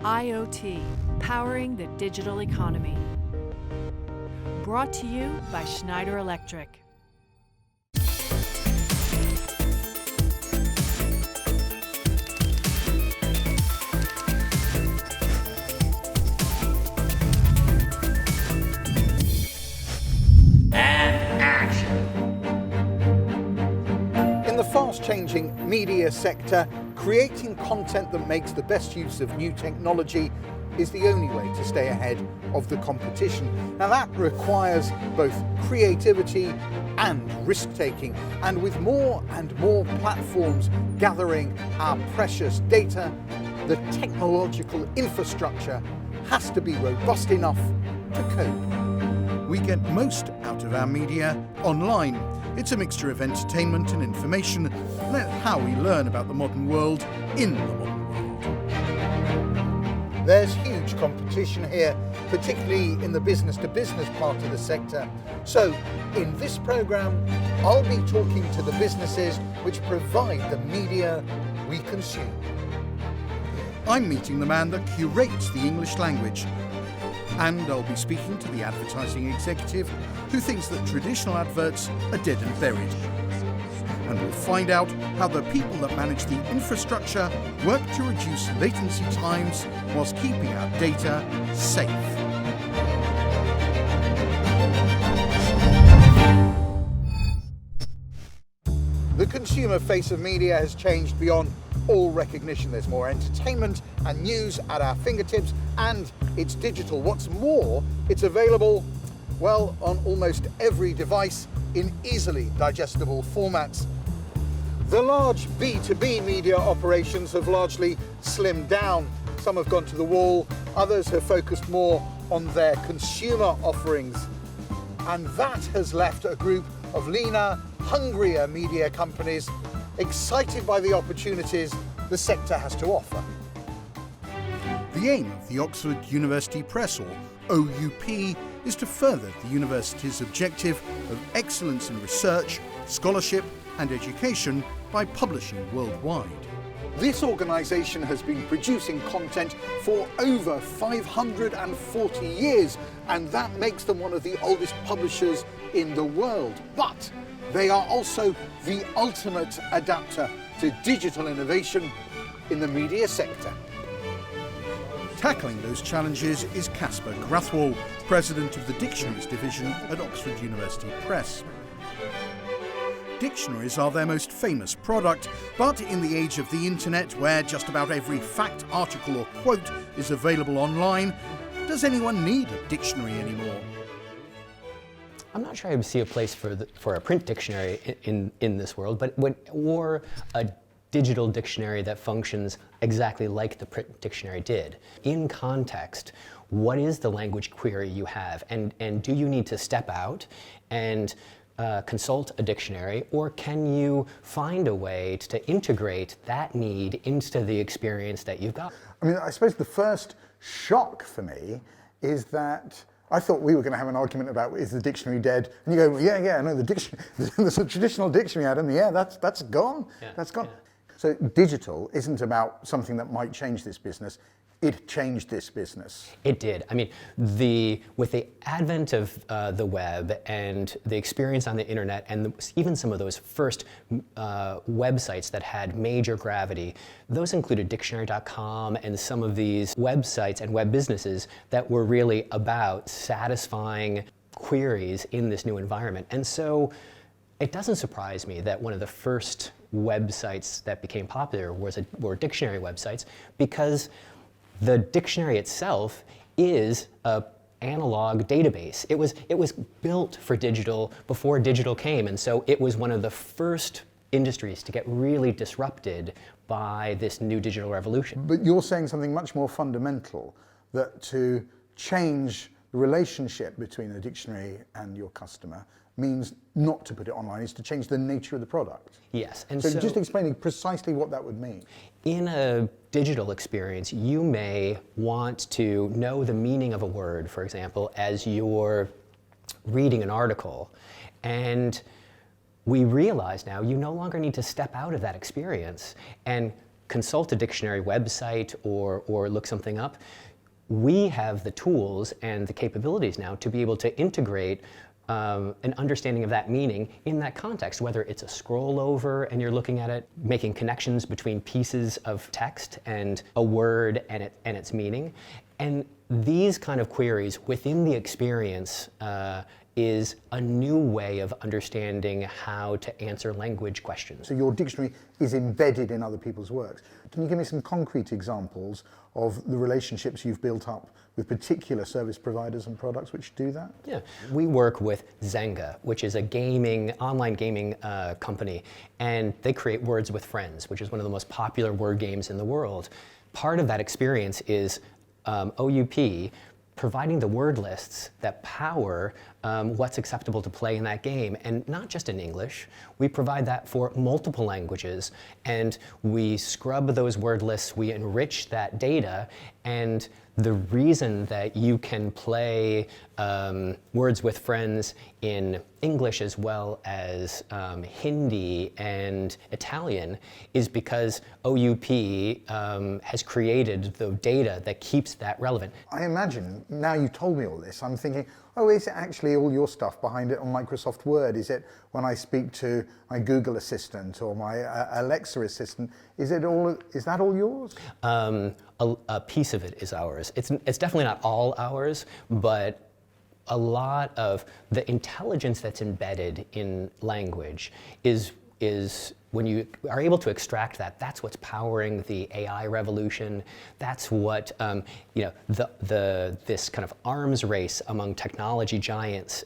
I.O.T, powering the digital economy. Brought to you by Schneider Electric. In the fast-changing media sector, creating content that makes the best use of new technology is the only way to stay ahead of the competition. Now that requires both creativity and risk-taking, and with more and more platforms gathering our precious data, the technological infrastructure has to be robust enough to cope. We get most out of our media online. It's a mixture of entertainment and information, and that's how we learn about the modern world in the modern world. There's huge competition here, particularly in the business-to-business part of the sector. So, in this programme, I'll be talking to the businesses which provide the media we consume. I'm meeting the man that curates the English language, and I'll be speaking to the advertising executive who thinks that traditional adverts are dead and buried. And we'll find out how the people that manage the infrastructure work to reduce latency times whilst keeping our data safe. The consumer face of media has changed beyond all recognition. There's more entertainment and news at our fingertips, and it's digital. What's more, it's available, well, on almost every device in easily digestible formats. The large B2B media operations have largely slimmed down. Some have gone to the wall, others have focused more on their consumer offerings. And that has left a group of leaner, hungrier media companies excited by the opportunities the sector has to offer. The aim of the Oxford University Press, or OUP, is to further the university's objective of excellence in research, scholarship and education by publishing worldwide. This organisation has been producing content for over 540 years, and that makes them one of the oldest publishers in the world. But they are also the ultimate adapter to digital innovation in the media sector. Tackling those challenges is Casper Grathwohl, President of the Dictionaries Division at Oxford University Press. Dictionaries are their most famous product, but in the age of the internet, where just about every fact, article or quote is available online, does anyone need a dictionary anymore? I'm not sure I would see a place for a print dictionary in this world, or a digital dictionary that functions exactly like the print dictionary did. In context, what is the language query you have, and do you need to step out and consult a dictionary, or can you find a way to integrate that need into the experience that you've got? I mean, I suppose the first shock for me is that I thought we were going to have an argument about, is the dictionary dead? And you go, well, yeah, no, the dictionary, there's a traditional dictionary, Adam, yeah, that's gone, that's gone. Yeah. So digital isn't about something that might change this business. It changed this business. It did. I mean, with the advent of the web and the experience on the internet, and even some of those first websites that had major gravity, those included dictionary.com and some of these websites and web businesses that were really about satisfying queries in this new environment. And so it doesn't surprise me that one of the first websites that became popular were dictionary websites, because the dictionary itself is an analog database. It was built for digital before digital came, and so it was one of the first industries to get really disrupted by this new digital revolution. But you're saying something much more fundamental, that to change the relationship between the dictionary and your customer means not to put it online, is to change the nature of the product. Yes. And so just explaining precisely what that would mean. In a digital experience, you may want to know the meaning of a word, for example, as you're reading an article. And we realize now you no longer need to step out of that experience and consult a dictionary website or look something up, we have the tools and the capabilities now to be able to integrate an understanding of that meaning in that context, whether it's a scroll over and you're looking at it, making connections between pieces of text and a word and its meaning. And these kind of queries within the experience is a new way of understanding how to answer language questions. So your dictionary is embedded in other people's works. Can you give me some concrete examples of the relationships you've built up with particular service providers and products which do that? Yeah, we work with Zynga, which is a online gaming company, and they create Words with Friends, which is one of the most popular word games in the world. Part of that experience is OUP providing the word lists that power what's acceptable to play in that game, and not just in English. We provide that for multiple languages, and we scrub those word lists, we enrich that data, and the reason that you can play Words with Friends in English as well as Hindi and Italian is because OUP has created the data that keeps that relevant. I imagine, now you've told me all this, I'm thinking, oh, is it actually all your stuff behind it on Microsoft Word? Is it when I speak to my Google Assistant or my Alexa Assistant, is that all yours? A piece of it is ours. It's definitely not all ours, but a lot of the intelligence that's embedded in language is when you are able to extract that, that's what's powering the AI revolution. That's what this kind of arms race among technology giants.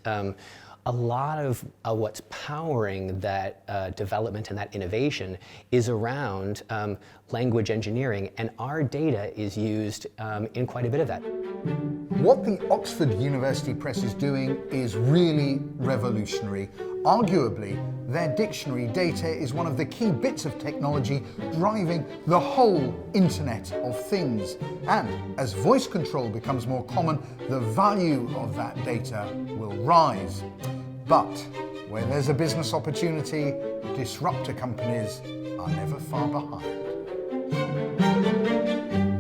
A lot of what's powering that development and that innovation is around language engineering, and our data is used in quite a bit of that. What the Oxford University Press is doing is really revolutionary. Arguably, their dictionary data is one of the key bits of technology driving the whole Internet of Things. And as voice control becomes more common, the value of that data will rise. But where there's a business opportunity, disruptor companies are never far behind.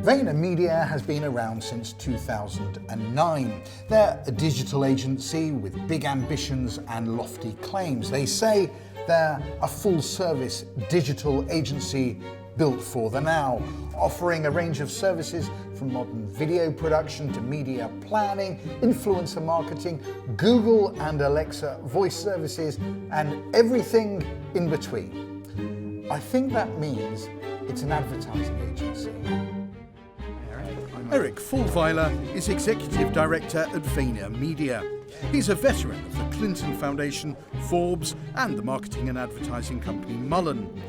VaynerMedia has been around since 2009. They're a digital agency with big ambitions and lofty claims. They say they're a full-service digital agency built for the now, offering a range of services from modern video production to media planning, influencer marketing, Google and Alexa voice services, and everything in between. I think that means it's an advertising agency. Eric Fulweiler is Executive Director at VaynerMedia. He's a veteran of the Clinton Foundation, Forbes, and the marketing and advertising company Mullen.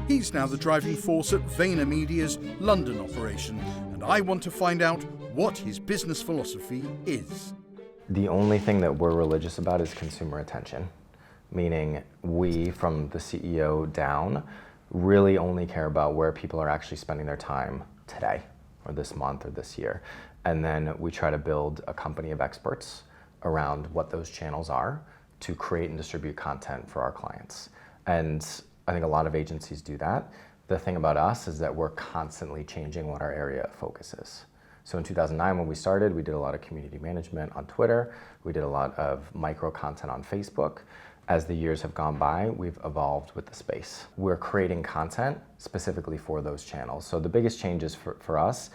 He's now the driving force at VaynerMedia's London operation, and I want to find out what his business philosophy is. The only thing that we're religious about is consumer attention, meaning we, from the CEO down, really only care about where people are actually spending their time today, or this month, or this year. And then we try to build a company of experts around what those channels are to create and distribute content for our clients. And I think a lot of agencies do that. The thing about us is that we're constantly changing what our area of focus is. So in 2009, when we started, we did a lot of community management on Twitter. We did a lot of micro content on Facebook. As the years have gone by, we've evolved with the space. We're creating content specifically for those channels. So the biggest changes for us,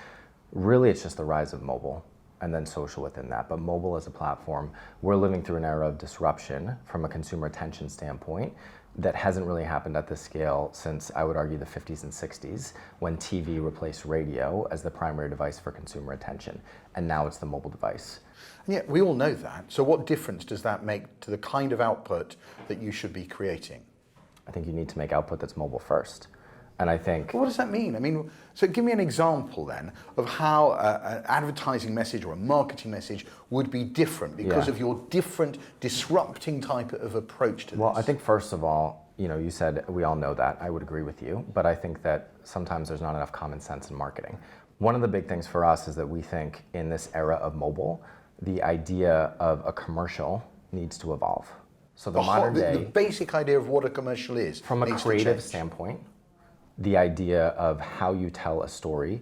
really it's just the rise of mobile and then social within that. But mobile as a platform, we're living through an era of disruption from a consumer attention standpoint that hasn't really happened at this scale since, I would argue, the 50s and 60s, when TV replaced radio as the primary device for consumer attention. And now it's the mobile device. And yet we all know that. So what difference does that make to the kind of output that you should be creating? I think you need to make output that's mobile first. And I think... Well, what does that mean? I mean, so give me an example then of how an advertising message or a marketing message would be different because of your different disrupting type of approach to this. Well, I think first of all, you said we all know that. I would agree with you. But I think that sometimes there's not enough common sense in marketing. One of the big things for us is that we think in this era of mobile, the idea of a commercial needs to evolve. So the modern day... The basic idea of what a commercial is. From a creative standpoint, the idea of how you tell a story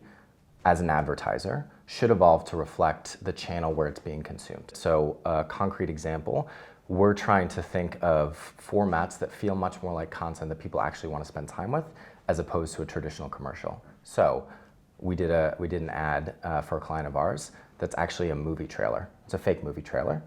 as an advertiser should evolve to reflect the channel where it's being consumed. So a concrete example, we're trying to think of formats that feel much more like content that people actually want to spend time with, as opposed to a traditional commercial. So we did an ad for a client of ours that's actually a movie trailer. It's a fake movie trailer.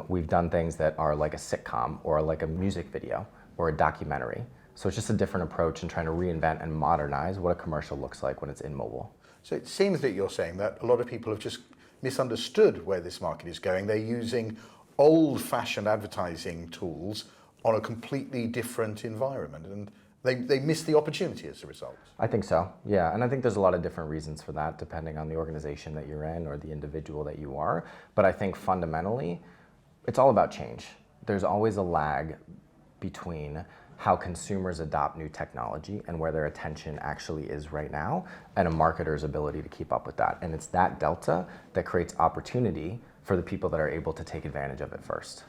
We've done things that are like a sitcom or like a music video or a documentary. So it's just a different approach in trying to reinvent and modernize what a commercial looks like when it's in mobile. So it seems that you're saying that a lot of people have just misunderstood where this market is going. They're using old-fashioned advertising tools on a completely different environment, and they miss the opportunity as a result. I think so, yeah, and I think there's a lot of different reasons for that, depending on the organization that you're in or the individual that you are. But I think fundamentally, it's all about change. There's always a lag between how consumers adopt new technology and where their attention actually is right now, and a marketer's ability to keep up with that. And it's that delta that creates opportunity for the people that are able to take advantage of it first.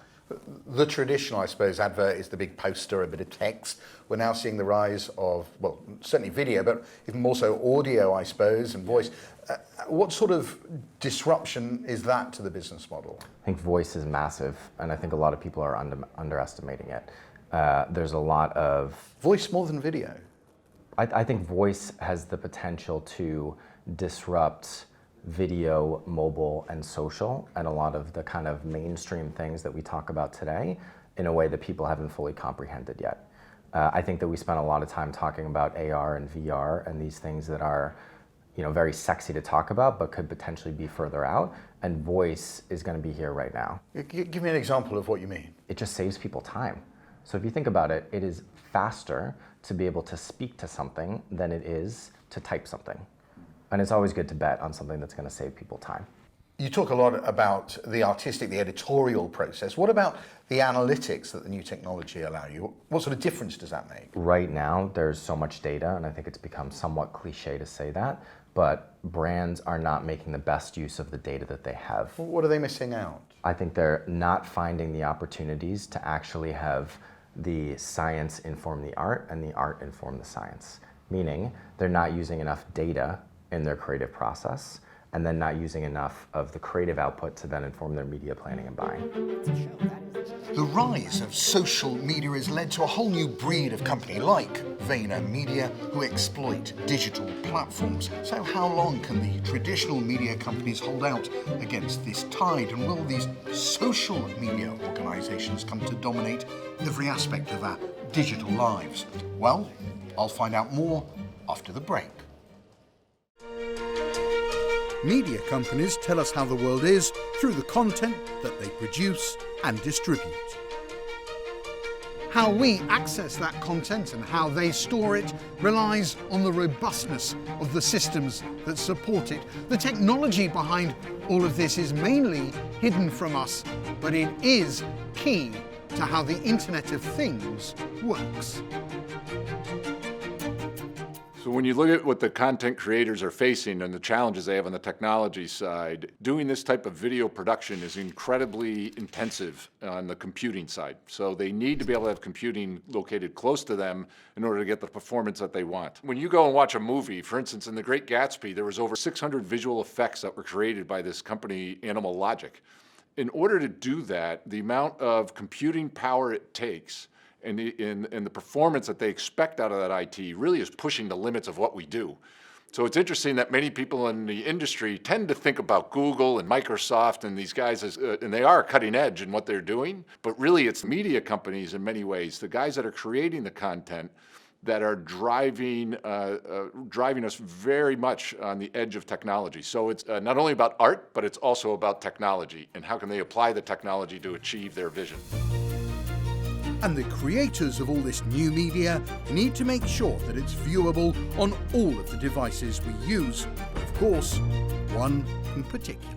The traditional, I suppose, advert is the big poster, a bit of text. We're now seeing the rise of, well, certainly video, but even more so audio, I suppose, and voice. What sort of disruption is that to the business model? I think voice is massive, and I think a lot of people are underestimating it. There's a lot of... Voice more than video? I think voice has the potential to disrupt video, mobile, and social, and a lot of the kind of mainstream things that we talk about today in a way that people haven't fully comprehended yet. I think that we spent a lot of time talking about AR and VR and these things that are, very sexy to talk about, but could potentially be further out, and voice is going to be here right now. Give me an example of what you mean. It just saves people time. So if you think about it, it is faster to be able to speak to something than it is to type something. And it's always good to bet on something that's going to save people time. You talk a lot about the artistic, the editorial process. What about the analytics that the new technology allow you? What sort of difference does that make? Right now, there's so much data, and I think it's become somewhat cliche to say that, but brands are not making the best use of the data that they have. What are they missing out? I think they're not finding the opportunities to actually have the science inform the art and the art inform the science. Meaning, they're not using enough data in their creative process, and then not using enough of the creative output to then inform their media planning and buying. The rise of social media has led to a whole new breed of company like VaynerMedia who exploit digital platforms. So how long can the traditional media companies hold out against this tide, and will these social media organizations come to dominate every aspect of our digital lives? Well, I'll find out more after the break. Media companies tell us how the world is through the content that they produce and distribute. How we access that content and how they store it relies on the robustness of the systems that support it. The technology behind all of this is mainly hidden from us, but it is key to how the Internet of Things works. So when you look at what the content creators are facing and the challenges they have on the technology side, doing this type of video production is incredibly intensive on the computing side. So they need to be able to have computing located close to them in order to get the performance that they want. When you go and watch a movie, for instance, in The Great Gatsby, there was over 600 visual effects that were created by this company, Animal Logic. In order to do that, the amount of computing power it takes and the performance that they expect out of that IT really is pushing the limits of what we do. So it's interesting that many people in the industry tend to think about Google and Microsoft and these guys as, and they are cutting edge in what they're doing, but really it's media companies in many ways, the guys that are creating the content that are driving us very much on the edge of technology. So it's not only about art, but it's also about technology and how can they apply the technology to achieve their vision. And the creators of all this new media need to make sure that it's viewable on all of the devices we use, but of course, one in particular.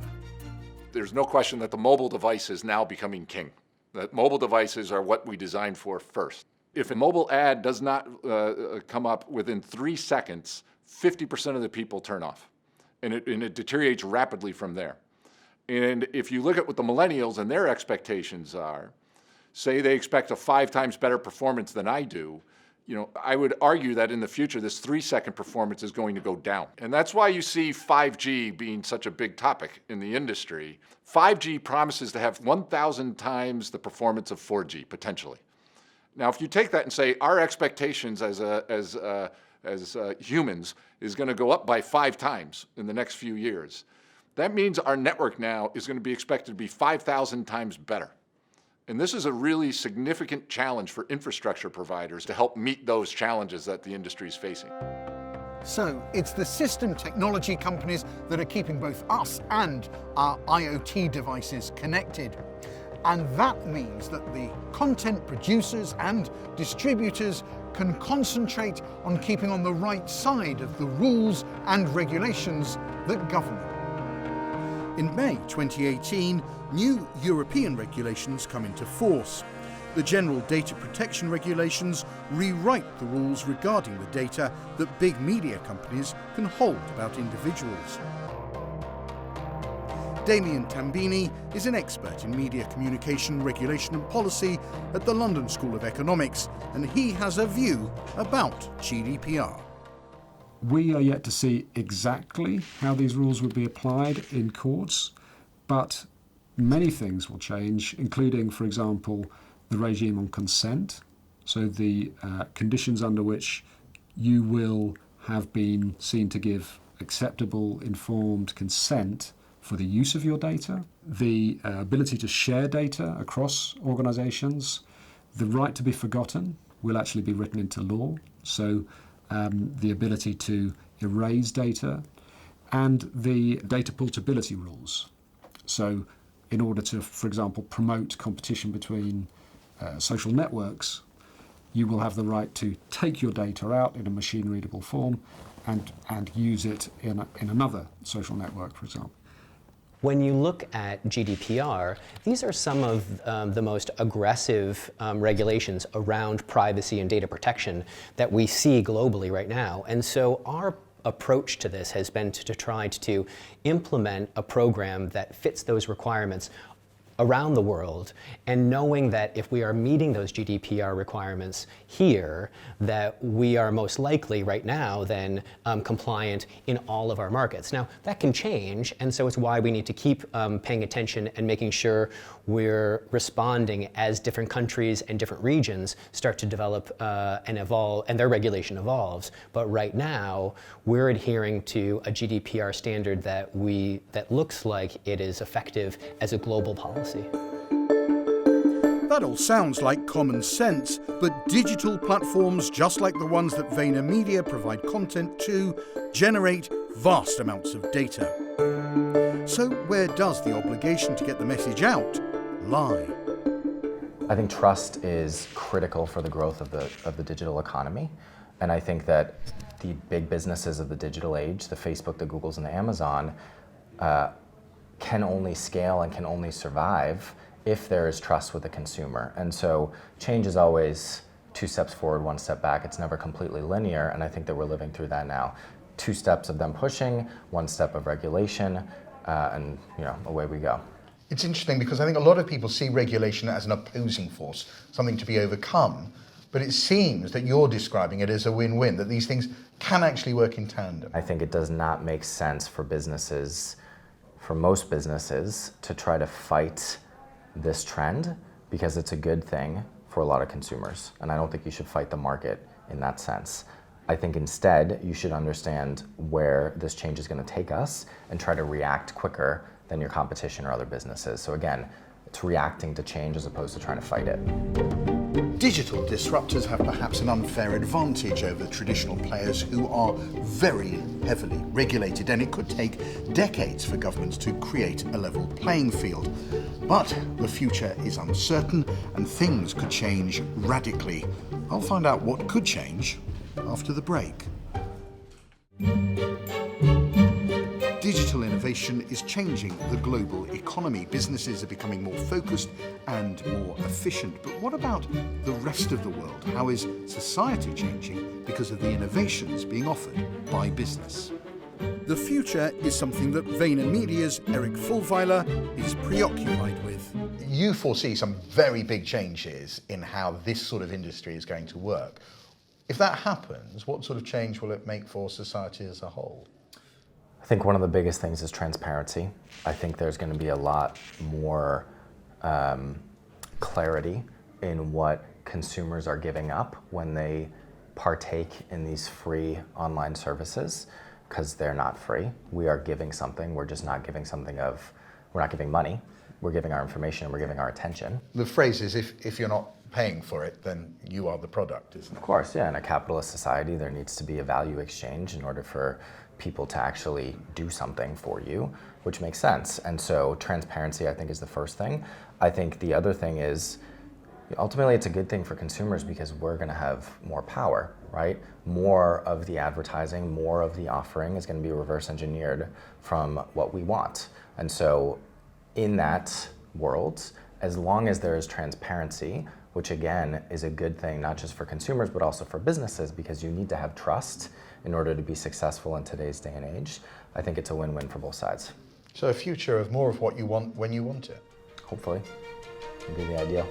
There's no question that the mobile device is now becoming king. That mobile devices are what we designed for first. If a mobile ad does not come up within 3 seconds, 50% of the people turn off. And it deteriorates rapidly from there. And if you look at what the millennials and their expectations are, say they expect a 5 times better performance than I do, I would argue that in the future, this 3-second performance is going to go down. And that's why you see 5G being such a big topic in the industry. 5G promises to have 1,000 times the performance of 4G, potentially. Now, if you take that and say our expectations as humans is going to go up by 5 times in the next few years, that means our network now is going to be expected to be 5,000 times better. And this is a really significant challenge for infrastructure providers to help meet those challenges that the industry is facing. So it's the system technology companies that are keeping both us and our IoT devices connected. And that means that the content producers and distributors can concentrate on keeping on the right side of the rules and regulations that govern them. In May 2018, new European regulations come into force. The General Data Protection Regulations rewrite the rules regarding the data that big media companies can hold about individuals. Damien Tambini is an expert in media communication, regulation and policy at the London School of Economics, and he has a view about GDPR. We are yet to see exactly how these rules would be applied in courts, but many things will change, including, for example, the regime on consent, so the conditions under which you will have been seen to give acceptable, informed consent for the use of your data, the ability to share data across organisations, the right to be forgotten will actually be written into law, so the ability to erase data, and the data portability rules. So in order to, for example, promote competition between social networks, you will have the right to take your data out in a machine-readable form and use it in another social network, for example. When you look at GDPR, these are some of the most aggressive regulations around privacy and data protection that we see globally right now. And so our approach to this has been to try to implement a program that fits those requirements around the world, and knowing that if we are meeting those GDPR requirements here, that we are most likely right now then compliant in all of our markets. Now that can change, and so it's why we need to keep paying attention and making sure we're responding as different countries and different regions start to develop and evolve, and their regulation evolves. But right now, we're adhering to a GDPR standard that looks like it is effective as a global policy. That all sounds like common sense, but digital platforms, just like the ones that VaynerMedia provide content to, generate vast amounts of data. So where does the obligation to get the message out lie? I think trust is critical for the growth of the digital economy, and I think that the big businesses of the digital age, the Facebook, the Googles, and the Amazon, can only scale and can only survive if there is trust with the consumer. And so change is always 2 steps forward, 1 step back. It's never completely linear, and I think that we're living through that now. 2 steps of them pushing, 1 step of regulation, and away we go. It's interesting because I think a lot of people see regulation as an opposing force, something to be overcome, but it seems that you're describing it as a win-win, that these things can actually work in tandem. I think it does not make sense for most businesses, to try to fight this trend, because it's a good thing for a lot of consumers. And I don't think you should fight the market in that sense. I think instead you should understand where this change is going to take us and try to react quicker than your competition or other businesses. So again, it's reacting to change as opposed to trying to fight it. Digital disruptors have perhaps an unfair advantage over traditional players who are very heavily regulated, and it could take decades for governments to create a level playing field. But the future is uncertain and things could change radically. I'll find out what could change after the break. Digital innovation is changing the global economy. Businesses are becoming more focused and more efficient. But what about the rest of the world? How is society changing because of the innovations being offered by business? The future is something that VaynerMedia's Eric Fulweiler is preoccupied with. You foresee some very big changes in how this sort of industry is going to work. If that happens, what sort of change will it make for society as a whole? I think one of the biggest things is transparency. I think there's going to be a lot more clarity in what consumers are giving up when they partake in these free online services, because they're not free. We are giving something, we're just not giving we're not giving money, we're giving our information, we're giving our attention. The phrase is, if you're not paying for it, then you are the product, isn't it? Of course, yeah, in a capitalist society, there needs to be a value exchange in order for people to actually do something for you, which makes sense. And so transparency, I think, is the first thing. I think the other thing is, ultimately, it's a good thing for consumers because we're going to have more power, right? More of the advertising, more of the offering is going to be reverse engineered from what we want. And so in that world, as long as there is transparency, which again is a good thing, not just for consumers, but also for businesses, because you need to have trust in order to be successful in today's day and age, I think it's a win-win for both sides. So a future of more of what you want when you want it. Hopefully, would be the ideal.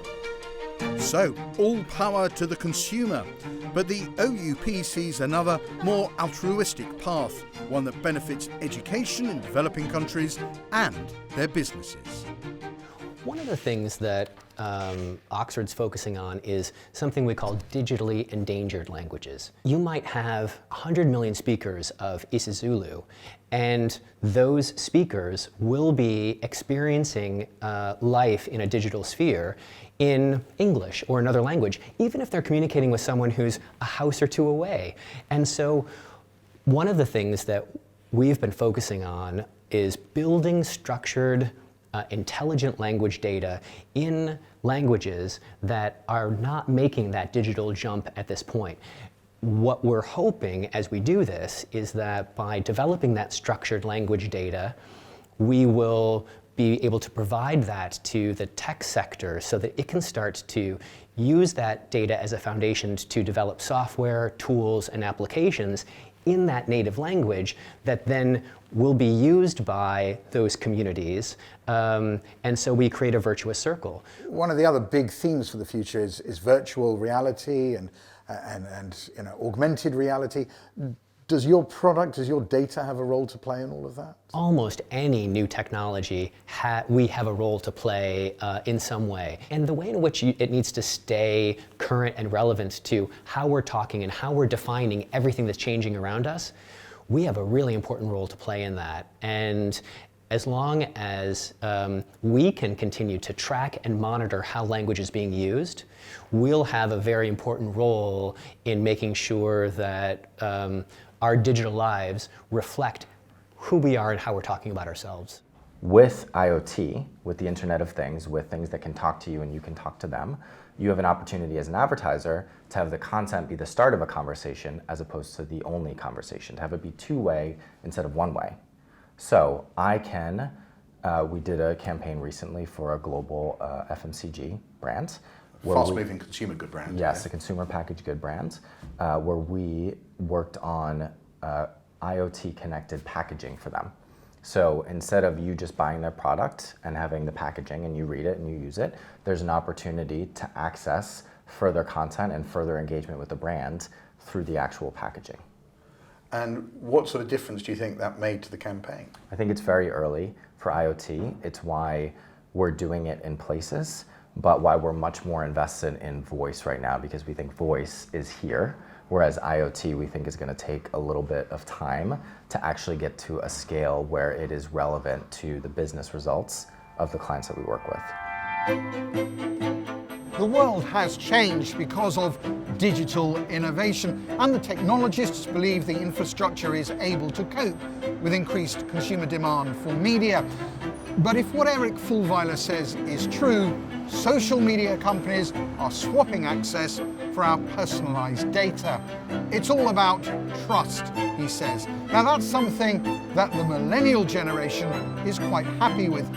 So, all power to the consumer. But the OUP sees another, more altruistic path, one that benefits education in developing countries and their businesses. One of the things that Oxford's focusing on is something we call digitally endangered languages. You might have 100 million speakers of isiZulu, and those speakers will be experiencing life in a digital sphere in English or another language, even if they're communicating with someone who's a house or two away. And so one of the things that we've been focusing on is building structured intelligent language data in languages that are not making that digital jump at this point. What we're hoping as we do this is that by developing that structured language data, we will be able to provide that to the tech sector so that it can start to use that data as a foundation to develop software, tools, and applications in that native language that then will be used by those communities, and so we create a virtuous circle. One of the other big themes for the future is virtual reality and augmented reality. Does your product, does your data have a role to play in all of that? Almost any new technology, we have a role to play in some way. And the way in which it needs to stay current and relevant to how we're talking and how we're defining everything that's changing around us, we have a really important role to play in that. And as long as we can continue to track and monitor how language is being used, we'll have a very important role in making sure that our digital lives reflect who we are and how we're talking about ourselves. With IoT, with the Internet of Things, with things that can talk to you and you can talk to them, you have an opportunity as an advertiser to have the content be the start of a conversation as opposed to the only conversation, to have it be two-way instead of one-way. So I can, we did a campaign recently for a global FMCG brand. Fast-moving consumer good brand. Yes, yeah. A consumer packaged good brand, where we worked on IoT connected packaging for them. So instead of you just buying their product and having the packaging and you read it and you use it, there's an opportunity to access further content and further engagement with the brand through the actual packaging. And what sort of difference do you think that made to the campaign? I think it's very early for IoT. It's why we're doing it in places, but why we're much more invested in voice right now, because we think voice is here, whereas IoT we think is going to take a little bit of time to actually get to a scale where it is relevant to the business results of the clients that we work with. The world has changed because of digital innovation, and the technologists believe the infrastructure is able to cope with increased consumer demand for media. But if what Eric Fulwiler says is true, social media companies are swapping access for our personalized data. It's all about trust, he says. Now that's something that the millennial generation is quite happy with.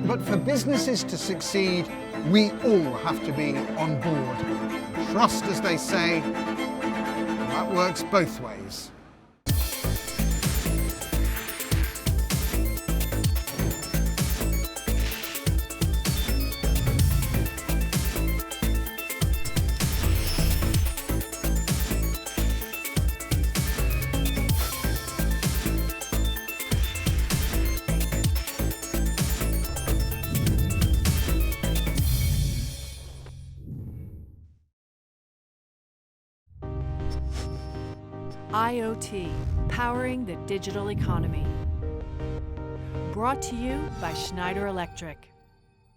But for businesses to succeed, we all have to be on board. Trust, as they say, that works both ways. I.O.T. Powering the Digital Economy. Brought to you by Schneider Electric.